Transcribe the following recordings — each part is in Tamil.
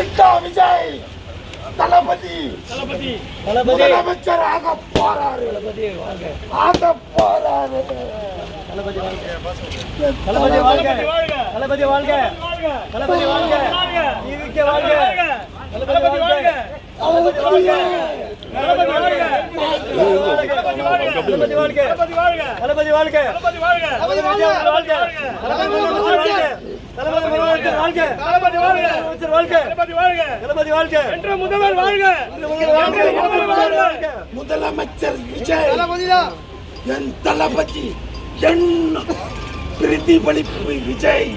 வந்துட்டா விஜய் தளபதி முதலமைச்சராக போறாரு. ஆக போறாரு. தளபதி வாழ்க, தளபதி வாழ்க, தளபதி வாழ்க, தளபதி வாழ்க, ஈவிகே வாழ்க, தளபதி வாழ்க, தளபதி வாழ்க, தளபதி வாழ்க, தளபதி வாழ்க, தளபதி வாழ்க, தளபதி வாழ்க, தளபதி வாழ்க, தளபதி வாழ்க, தளபதி வாழ்க, தளபதி வாழ்க, தளபதி வாழ்க, தளபதி வாழ்க, தளபதி வாழ்க, என்ற முதல்வர் வாழ்க, முதலமைச்சர் விஜய் என் தளபதி, என் பிரதிபலிப்பு விஜய்,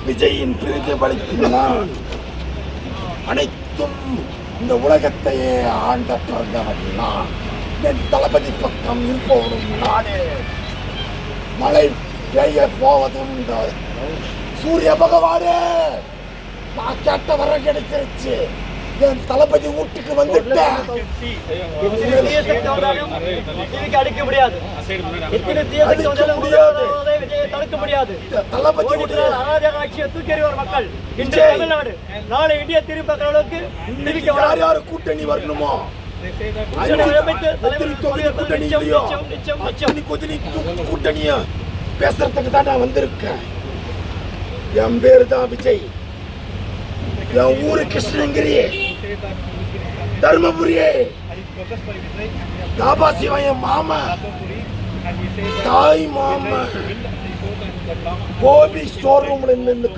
விஜயின் பிரதிபலிப்பு நான். அனைத்தும் இந்த உலகத்தையே ஆண்ட பிறந்தவன் நான். என் தளபதி பக்கம் இருப்பவனும் நானே. மழை பெய்ய போவதும் சூரிய பகவானே, நான் கேட்ட வர கிடைச்சிருச்சு. என் தளபதி வீட்டுக்கு வந்துட்டேன். அடிக்க முடியாது, தடுக்க முடியாது. தளபதி ஆட்சியை தூக்கி எறிவார் மக்கள். இன்று தமிழ்நாடு, நாளை இந்தியா திரும்பி பார்க்கிற அளவுக்கு யார் யாரு கூட்டணி வரணுமோ கூட்டணிய பேசுறதுக்கு தான் நான் வந்திருக்கேன். என் பேரு தான் விஜய். என் ஊரு கிருஷ்ணகிரி, தர்மபுரி. தாபா சிவன் என் மாமா, தாய் மாமா. கோபி ஷோரூம்ல இருந்து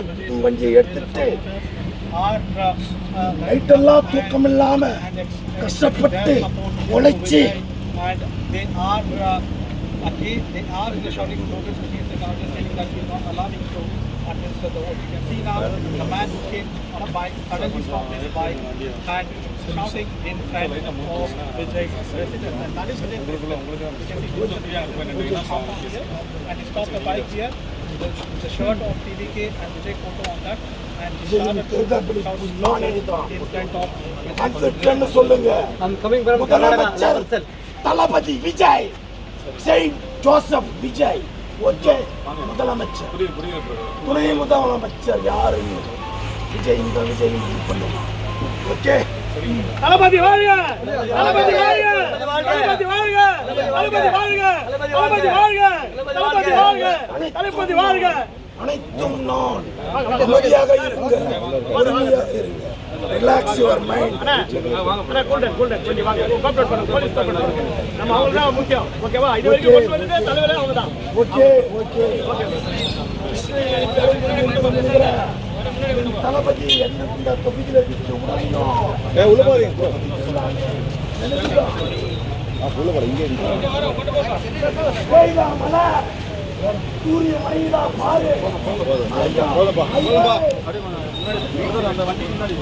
வண்டியை எடுத்துட்டு நைட்டெல்லாம் தூக்கம் இல்லாம கஷ்டப்பட்டு உழைச்சி administer the vote. You can see now the man who came on a bike suddenly stopped his bike and shouting in front of Vijay's residence, and that is Vijay's residence. You can see here, and he stopped the bike here. The shirt of TVK and Vijay photo on that, and he started to shout in front of I'm coming from Karnataka. Thalapathy Vijay, Saint Joseph Vijay. Okay, முதலமைச்சர், துணை முதலமைச்சர் யாரு? விஜய். இந்த விஜய் பண்ணுங்க. ஓகே, தளபதி வாழ்க, தளபதி வாழ்க, தளபதி வாழ்க, தளபதி வாழ்க, தளபதி வாழ்க, தளபதி வாழ்க, தளபதி வாழ்க. அனைத்தும் நான். அமைதியாக இருங்க, பொறுமையாக இருங்க. Relax your mind. கொஞ்சம் வாங்க, கோஆபரேட் பண்ணுங்க. போலீஸ் கோஆபரேட் பண்ணுங்க. நம்ம அவங்க தான் முக்கியம். ஓகேவா? இது வரைக்கும் கொண்டு வந்து தலைவரே அவங்க தான். Okay okay. தளபதி என்ன தொகுதியில விட்டு உடனும் உள்ள போறீங்க சூரிய மணிதா பாரு. அந்த வண்டி முன்னாடி